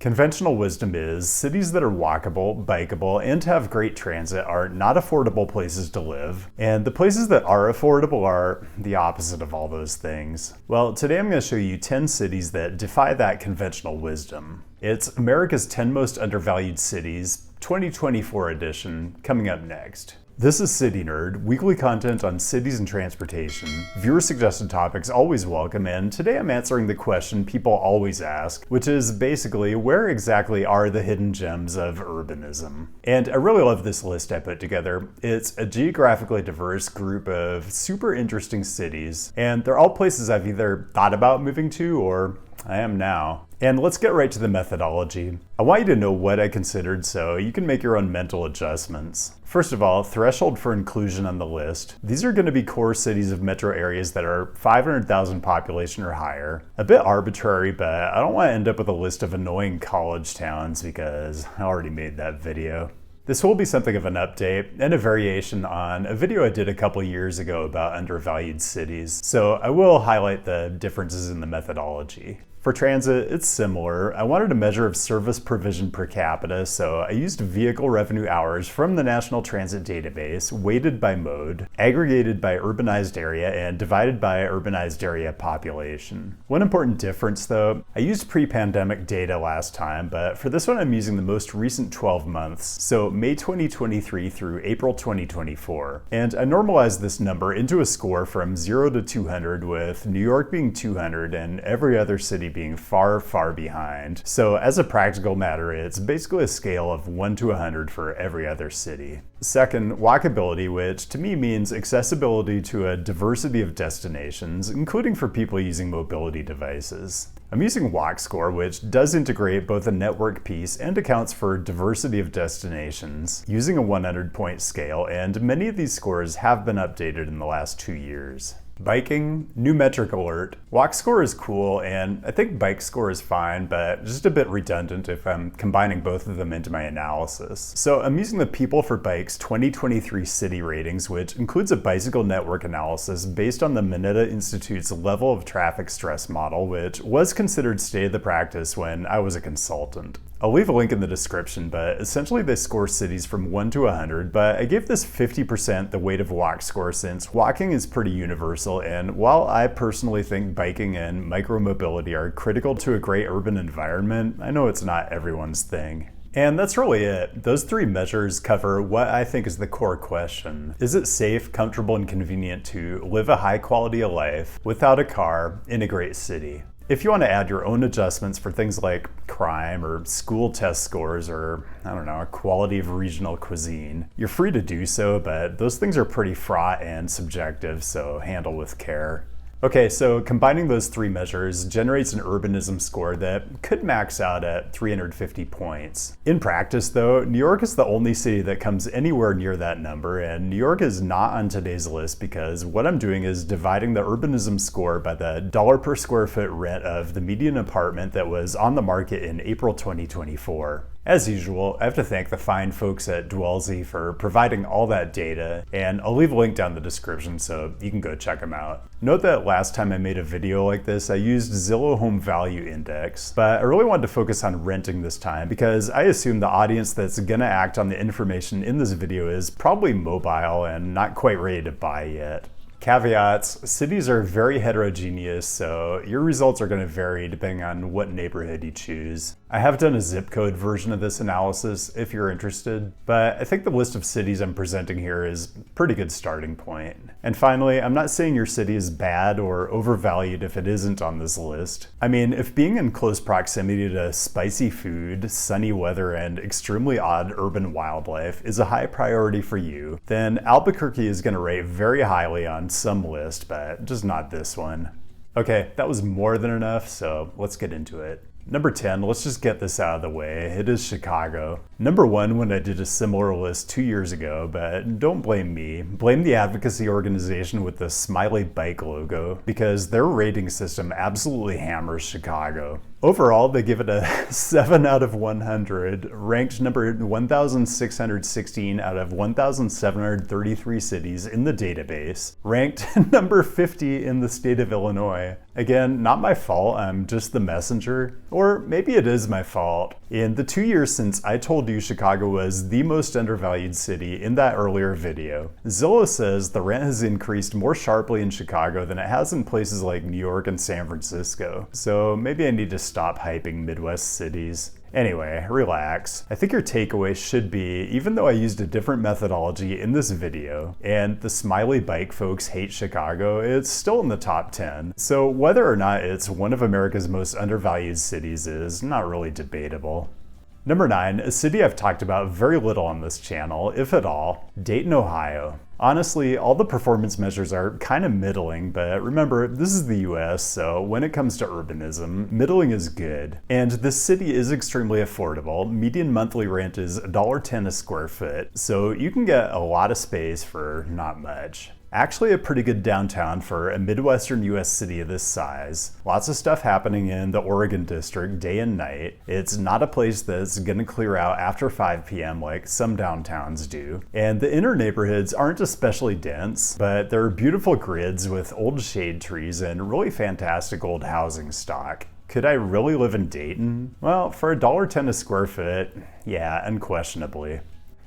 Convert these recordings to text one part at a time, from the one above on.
Conventional wisdom is cities that are walkable, bikeable, and have great transit are not affordable places to live, and the places that are affordable are the opposite of all those things. Well, today I'm going to show you 10 cities that defy that conventional wisdom. It's America's 10 most undervalued cities, 2024 edition, coming up next. This is CityNerd, weekly content on cities and transportation. Viewer-suggested topics always welcome, and today I'm answering the question people always ask, which is basically, where exactly are the hidden gems of urbanism? And I really love this list I put together. It's a geographically diverse group of super interesting cities, and they're all places I've either thought about moving to or I am now. And let's get right to the methodology. I want you to know what I considered so you can make your own mental adjustments. First of all, threshold for inclusion on the list. These are going to be core cities of metro areas that are 500,000 population or higher. A bit arbitrary, but I don't want to end up with a list of annoying college towns because I already made that video. This will be something of an update and a variation on a video I did a couple years ago about undervalued cities, so I will highlight the differences in the methodology. For transit, it's similar. I wanted a measure of service provision per capita, so I used vehicle revenue hours from the National Transit Database, weighted by mode, aggregated by urbanized area, and divided by urbanized area population. One important difference though, I used pre-pandemic data last time, but for this one I'm using the most recent 12 months, so May 2023 through April 2024. And I normalized this number into a score from 0 to 200, with New York being 200 and every other city being far, far behind. So as a practical matter, it's basically a scale of 1 to 100 for every other city. Second, walkability, which to me means accessibility to a diversity of destinations, including for people using mobility devices. I'm using Walk Score, which does integrate both a network piece and accounts for diversity of destinations, using a 100-point scale, and many of these scores have been updated in the last 2 years. Biking, new metric alert. Walk Score is cool, and I think Bike Score is fine, but just a bit redundant if I'm combining both of them into my analysis. So I'm using the People for Bikes 2023 city ratings, which includes a bicycle network analysis based on the Mineta Institute's level of traffic stress model, which was considered state of the practice when I was a consultant. I'll leave a link in the description, but essentially they score cities from 1 to 100, but I gave this 50% the weight of Walk Score since walking is pretty universal, and while I personally think biking and micromobility are critical to a great urban environment, I know it's not everyone's thing. And that's really it. Those 3 measures cover what I think is the core question. Is it safe, comfortable, and convenient to live a high quality of life without a car in a great city? If you want to add your own adjustments for things like crime or school test scores or, I don't know, quality of regional cuisine, you're free to do so, but those things are pretty fraught and subjective, so handle with care. Okay, so combining those 3 measures generates an urbanism score that could max out at 350 points. In practice though, New York is the only city that comes anywhere near that number, and New York is not on today's list because what I'm doing is dividing the urbanism score by the dollar per square foot rent of the median apartment that was on the market in April 2024. As usual, I have to thank the fine folks at Dwellsy for providing all that data, and I'll leave a link down in the description so you can go check them out. Note that last time I made a video like this, I used Zillow Home Value Index, but I really wanted to focus on renting this time because I assume the audience that's gonna act on the information in this video is probably mobile and not quite ready to buy yet. Caveats, cities are very heterogeneous, so your results are going to vary depending on what neighborhood you choose. I have done a zip code version of this analysis if you're interested, but I think the list of cities I'm presenting here is a pretty good starting point. And finally, I'm not saying your city is bad or overvalued if it isn't on this list. I mean, if being in close proximity to spicy food, sunny weather, and extremely odd urban wildlife is a high priority for you, then Albuquerque is going to rate very highly on some list, but just not this one. Okay, that was more than enough, so let's get into it. Number 10, let's just get this out of the way. It is Chicago. Number 1 when I did a similar list 2 years ago, but don't blame me. Blame the advocacy organization with the smiley bike logo because their rating system absolutely hammers Chicago. Overall, they give it a 7 out of 100, ranked number 1,616 out of 1,733 cities in the database, ranked number 50 in the state of Illinois. Again, not my fault, I'm just the messenger. Or maybe it is my fault. In the 2 years since I told you Chicago was the most undervalued city in that earlier video, Zillow says the rent has increased more sharply in Chicago than it has in places like New York and San Francisco. So maybe I need to stop hyping Midwest cities. Anyway, relax. I think your takeaway should be, even though I used a different methodology in this video, and the smiley bike folks hate Chicago, it's still in the top 10. So whether or not it's one of America's most undervalued cities is not really debatable. Number 9, a city I've talked about very little on this channel, if at all, Dayton, Ohio. Honestly, all the performance measures are kind of middling, but remember, this is the US, so when it comes to urbanism, middling is good. And this city is extremely affordable. Median monthly rent is $1.10 a square foot, so you can get a lot of space for not much. Actually a pretty good downtown for a Midwestern US city of this size. Lots of stuff happening in the Oregon district day and night. It's not a place that's gonna clear out after 5 p.m. like some downtowns do. And the inner neighborhoods aren't especially dense, but there are beautiful grids with old shade trees and really fantastic old housing stock. Could I really live in Dayton? Well, for $1.10 a square foot, yeah, unquestionably.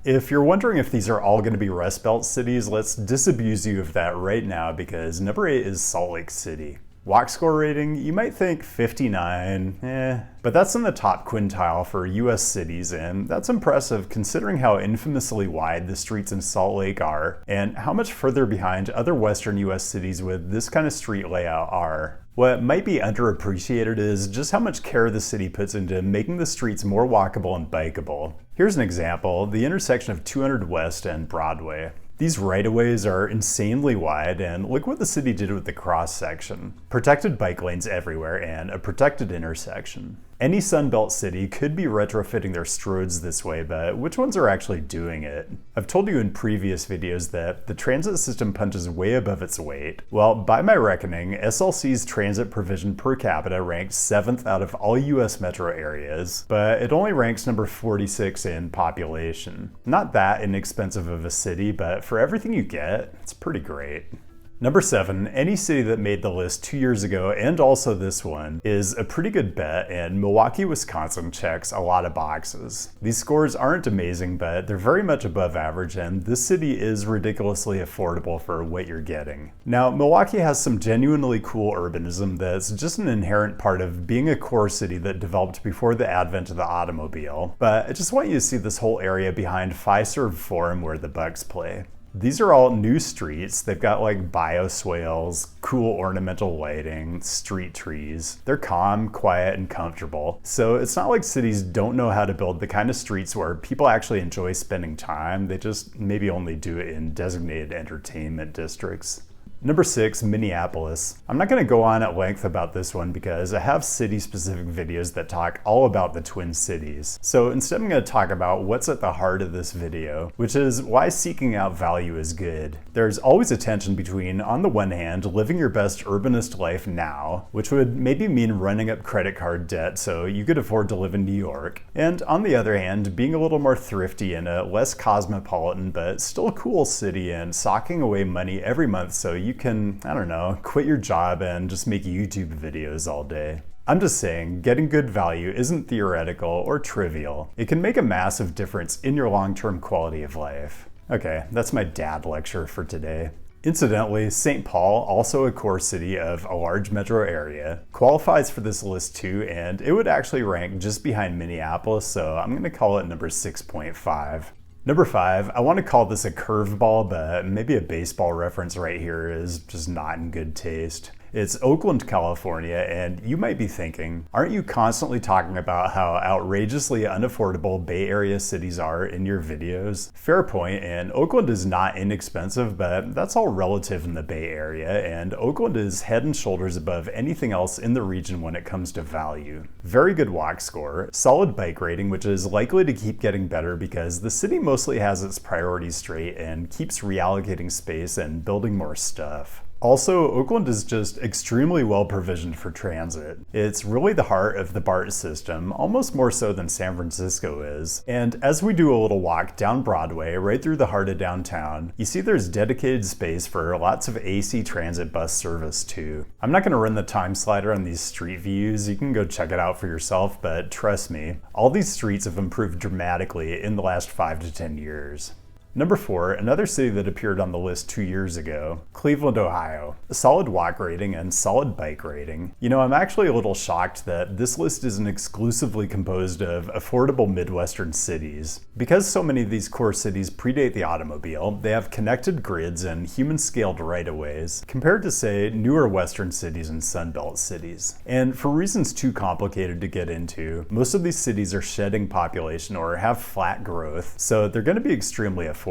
If you're wondering if these are all going to be Rust Belt cities, let's disabuse you of that right now because number 8 is Salt Lake City. Walk score rating, you might think 59, but that's in the top quintile for US cities, and that's impressive considering how infamously wide the streets in Salt Lake are and how much further behind other Western US cities with this kind of street layout are. What might be underappreciated is just how much care the city puts into making the streets more walkable and bikeable. Here's an example, the intersection of 200 West and Broadway. These right-of-ways are insanely wide, and look what the city did with the cross-section. Protected bike lanes everywhere and a protected intersection. Any Sunbelt city could be retrofitting their stroads this way, but which ones are actually doing it? I've told you in previous videos that the transit system punches way above its weight. Well, by my reckoning, SLC's transit provision per capita ranks 7th out of all US metro areas, but it only ranks number 46 in population. Not that inexpensive of a city, but for everything you get, it's pretty great. Number 7, any city that made the list 2 years ago and also this one is a pretty good bet, and Milwaukee, Wisconsin checks a lot of boxes. These scores aren't amazing, but they're very much above average, and this city is ridiculously affordable for what you're getting. Now, Milwaukee has some genuinely cool urbanism that's just an inherent part of being a core city that developed before the advent of the automobile, but I just want you to see this whole area behind Fiserv Forum where the Bucks play. These are all new streets. They've got like bioswales, cool ornamental lighting, street trees. They're calm, quiet, and comfortable. So it's not like cities don't know how to build the kind of streets where people actually enjoy spending time. They just maybe only do it in designated entertainment districts. Number 6, Minneapolis. I'm not going to go on at length about this one because I have city-specific videos that talk all about the Twin Cities. So instead I'm going to talk about what's at the heart of this video, which is why seeking out value is good. There's always a tension between, on the one hand, living your best urbanist life now, which would maybe mean running up credit card debt so you could afford to live in New York, and on the other hand, being a little more thrifty in a less cosmopolitan but still cool city and socking away money every month so you can, I don't know, quit your job and just make YouTube videos all day. I'm just saying, getting good value isn't theoretical or trivial. It can make a massive difference in your long-term quality of life. Okay, that's my dad lecture for today. Incidentally, St. Paul, also a core city of a large metro area, qualifies for this list too, and it would actually rank just behind Minneapolis, so I'm going to call it number 6.5. Number 5, I want to call this a curveball, but maybe a baseball reference right here is just not in good taste. It's Oakland, California, and you might be thinking, aren't you constantly talking about how outrageously unaffordable Bay Area cities are in your videos? Fair point, and Oakland is not inexpensive, but that's all relative in the Bay Area, and Oakland is head and shoulders above anything else in the region when it comes to value. Very good walk score, solid bike rating, which is likely to keep getting better because the city mostly has its priorities straight and keeps reallocating space and building more stuff. Also, Oakland is just extremely well provisioned for transit. It's really the heart of the BART system, almost more so than San Francisco is. And as we do a little walk down Broadway, right through the heart of downtown, you see there's dedicated space for lots of AC transit bus service too. I'm not going to run the time slider on these street views, you can go check it out for yourself, but trust me, all these streets have improved dramatically in the last 5 to 10 years. Number 4, another city that appeared on the list 2 years ago, Cleveland, Ohio. A solid walk rating and solid bike rating. You know, I'm actually a little shocked that this list isn't exclusively composed of affordable Midwestern cities. Because so many of these core cities predate the automobile, they have connected grids and human-scaled right-of-ways, compared to, say, newer Western cities and Sunbelt cities. And for reasons too complicated to get into, most of these cities are shedding population or have flat growth, so they're going to be extremely affordable.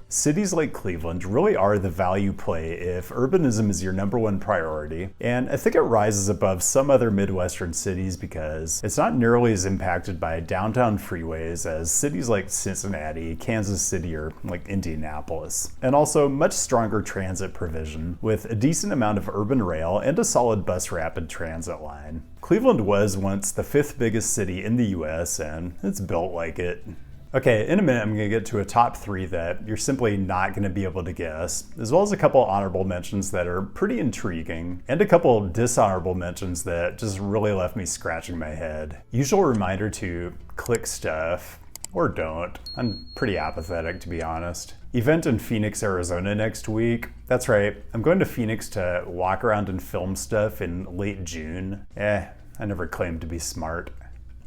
Cities like Cleveland really are the value play if urbanism is your #1 priority, and I think it rises above some other Midwestern cities because it's not nearly as impacted by downtown freeways as cities like Cincinnati, Kansas City, or like Indianapolis. And also much stronger transit provision with a decent amount of urban rail and a solid bus rapid transit line. Cleveland was once the 5th biggest city in the US, and it's built like it. Okay, in a minute I'm going to get to a top 3 that you're simply not going to be able to guess, as well as a couple honorable mentions that are pretty intriguing, and a couple dishonorable mentions that just really left me scratching my head. Usual reminder to click stuff, or don't. I'm pretty apathetic, to be honest. Event in Phoenix, Arizona next week. That's right, I'm going to Phoenix to walk around and film stuff in late June. I never claimed to be smart.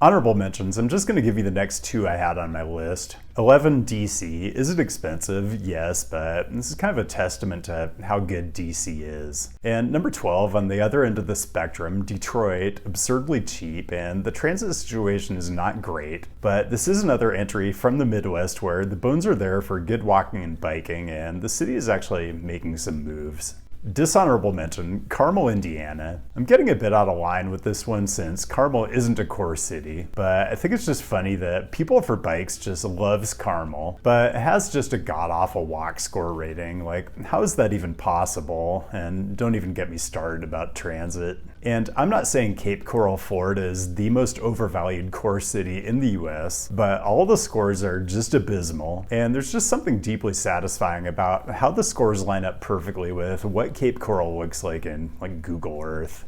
Honorable mentions, I'm just going to give you the next 2 I had on my list. 11, DC. Is it expensive? Yes, but this is kind of a testament to how good DC is. And number 12, on the other end of the spectrum, Detroit, absurdly cheap, and the transit situation is not great, but this is another entry from the Midwest where the bones are there for good walking and biking, and the city is actually making some moves. Dishonorable mention, Carmel, Indiana. I'm getting a bit out of line with this one since Carmel isn't a core city, but I think it's just funny that People for Bikes just loves Carmel, but it has just a god-awful walk score rating. Like, how is that even possible? And don't even get me started about transit. And I'm not saying Cape Coral, Florida is the most overvalued core city in the US, but all the scores are just abysmal. And there's just something deeply satisfying about how the scores line up perfectly with what Cape Coral looks like in like Google Earth.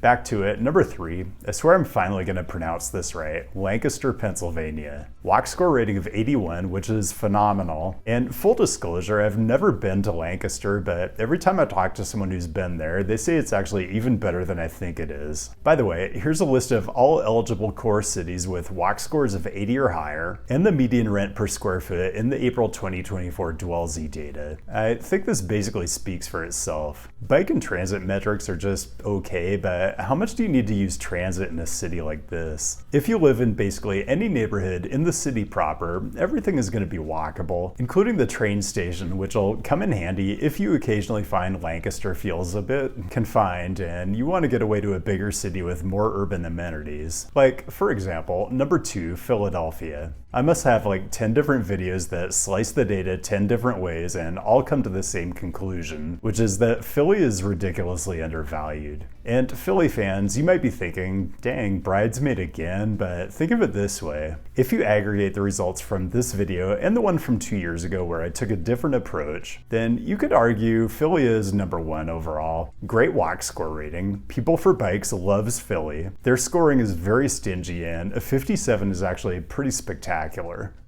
Back to it, number 3, I swear I'm finally going to pronounce this right, Lancaster, Pennsylvania. Walk score rating of 81, which is phenomenal. And full disclosure, I've never been to Lancaster, but every time I talk to someone who's been there, they say it's actually even better than I think it is. By the way, here's a list of all eligible core cities with walk scores of 80 or higher, and the median rent per square foot in the April 2024 Dwellsy data. I think this basically speaks for itself. Bike and transit metrics are just okay, but how much do you need to use transit in a city like this? If you live in basically any neighborhood in the city proper, everything is going to be walkable, including the train station, which will come in handy if you occasionally find Lancaster feels a bit confined and you want to get away to a bigger city with more urban amenities. Like, for example, number 2, Philadelphia. I must have like 10 different videos that slice the data 10 different ways and all come to the same conclusion, which is that Philly is ridiculously undervalued. And Philly fans, you might be thinking, dang, Bridesmaid again, but think of it this way. If you aggregate the results from this video and the one from 2 years ago where I took a different approach, then you could argue Philly is number 1 overall. Great walk score rating. People for Bikes loves Philly. Their scoring is very stingy and a 57 is actually pretty spectacular.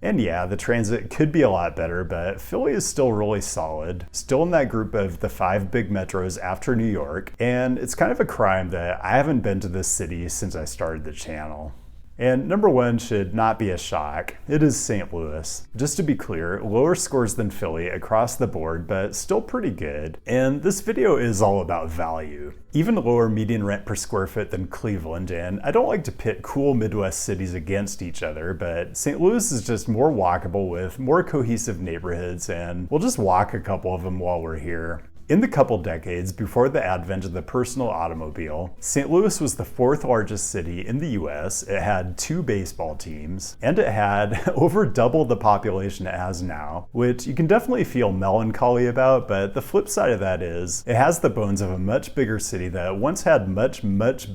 And yeah, the transit could be a lot better, but Philly is still really solid. Still in that group of the 5 big metros after New York, and it's kind of a crime that I haven't been to this city since I started the channel. And number 1 should not be a shock. It is St. Louis. Just to be clear, lower scores than Philly across the board, but still pretty good. And this video is all about value. Even lower median rent per square foot than Cleveland, and I don't like to pit cool Midwest cities against each other, but St. Louis is just more walkable with more cohesive neighborhoods, and we'll just walk a couple of them while we're here. In the couple decades before the advent of the personal automobile, St. Louis was the fourth largest city in the US. It had 2 baseball teams, and it had over double the population it has now, which you can definitely feel melancholy about, but the flip side of that is, it has the bones of a much bigger city that once had much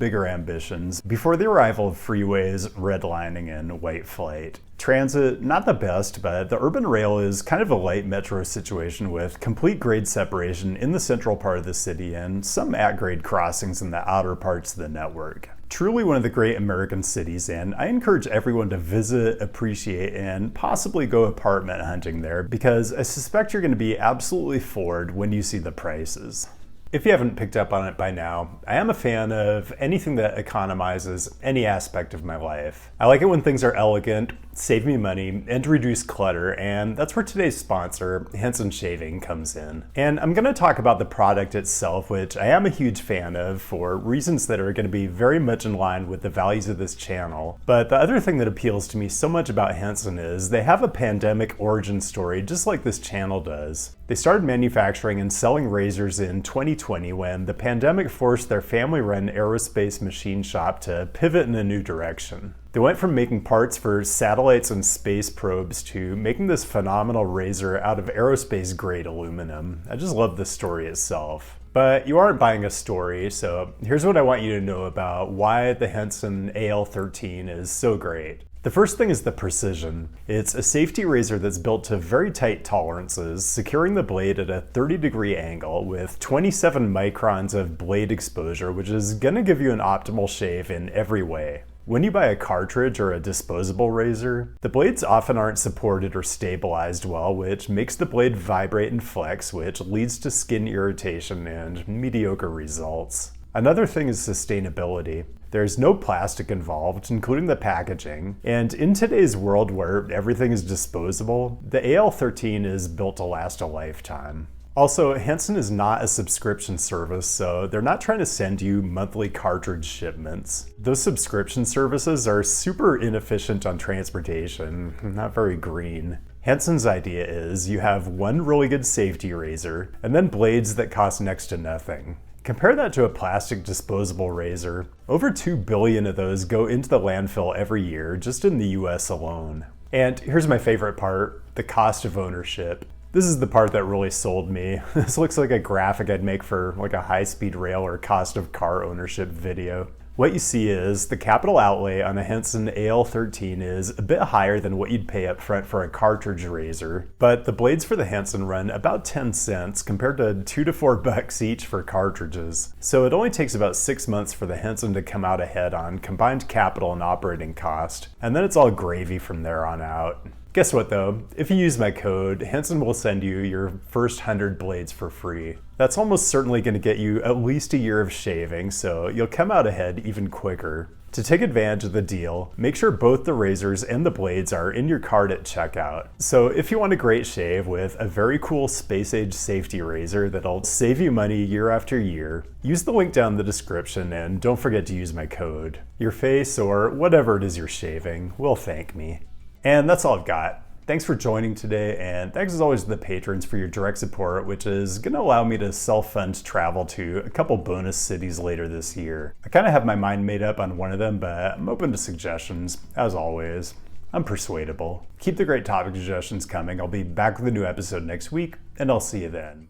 bigger ambitions before the arrival of freeways, redlining, and white flight. Transit, not the best, but the urban rail is kind of a light metro situation with complete grade separation in the central part of the city and some at-grade crossings in the outer parts of the network. Truly one of the great American cities, and I encourage everyone to visit, appreciate, and possibly go apartment hunting there because I suspect you're going to be absolutely floored when you see the prices. If you haven't picked up on it by now, I am a fan of anything that economizes any aspect of my life. I like it when things are elegant, save me money, and reduce clutter, and that's where today's sponsor, Henson Shaving, comes in. And I'm going to talk about the product itself, which I am a huge fan of for reasons that are going to be very much in line with the values of this channel. But the other thing that appeals to me so much about Henson is they have a pandemic origin story just like this channel does. They started manufacturing and selling razors in 2020 when the pandemic forced their family-run aerospace machine shop to pivot in a new direction. They went from making parts for satellites and space probes to making this phenomenal razor out of aerospace-grade aluminum. I just love the story itself. But you aren't buying a story, so here's what I want you to know about why the Henson AL13 is so great. The first thing is the precision. It's a safety razor that's built to very tight tolerances, securing the blade at a 30-degree angle with 27 microns of blade exposure, which is gonna give you an optimal shave in every way. When you buy a cartridge or a disposable razor, the blades often aren't supported or stabilized well, which makes the blade vibrate and flex, which leads to skin irritation and mediocre results. Another thing is sustainability. There's no plastic involved, including the packaging, and in today's world where everything is disposable, the AL13 is built to last a lifetime. Also, Henson is not a subscription service, so they're not trying to send you monthly cartridge shipments. Those subscription services are super inefficient on transportation, not very green. Henson's idea is you have one really good safety razor, and then blades that cost next to nothing. Compare that to a plastic disposable razor. Over 2 billion of those go into the landfill every year, just in the US alone. And here's my favorite part, the cost of ownership. This is the part that really sold me. This looks like a graphic I'd make for like a high-speed rail or cost of car ownership video. What you see is the capital outlay on a Henson AL13 is a bit higher than what you'd pay up front for a cartridge razor, but the blades for the Henson run about 10 cents compared to $2 to $4 each for cartridges. So it only takes about 6 months for the Henson to come out ahead on combined capital and operating cost, and then it's all gravy from there on out. Guess what though? If you use my code, Henson will send you your first 100 blades for free. That's almost certainly going to get you at least a year of shaving, so you'll come out ahead even quicker. To take advantage of the deal, make sure both the razors and the blades are in your cart at checkout. So if you want a great shave with a very cool space-age safety razor that'll save you money year after year, use the link down in the description and don't forget to use my code. Your face, or whatever it is you're shaving, will thank me. And that's all I've got. Thanks for joining today, and thanks as always to the patrons for your direct support, which is going to allow me to self-fund travel to a couple bonus cities later this year. I kind of have my mind made up on one of them, but I'm open to suggestions. As always, I'm persuadable. Keep the great topic suggestions coming. I'll be back with a new episode next week, and I'll see you then.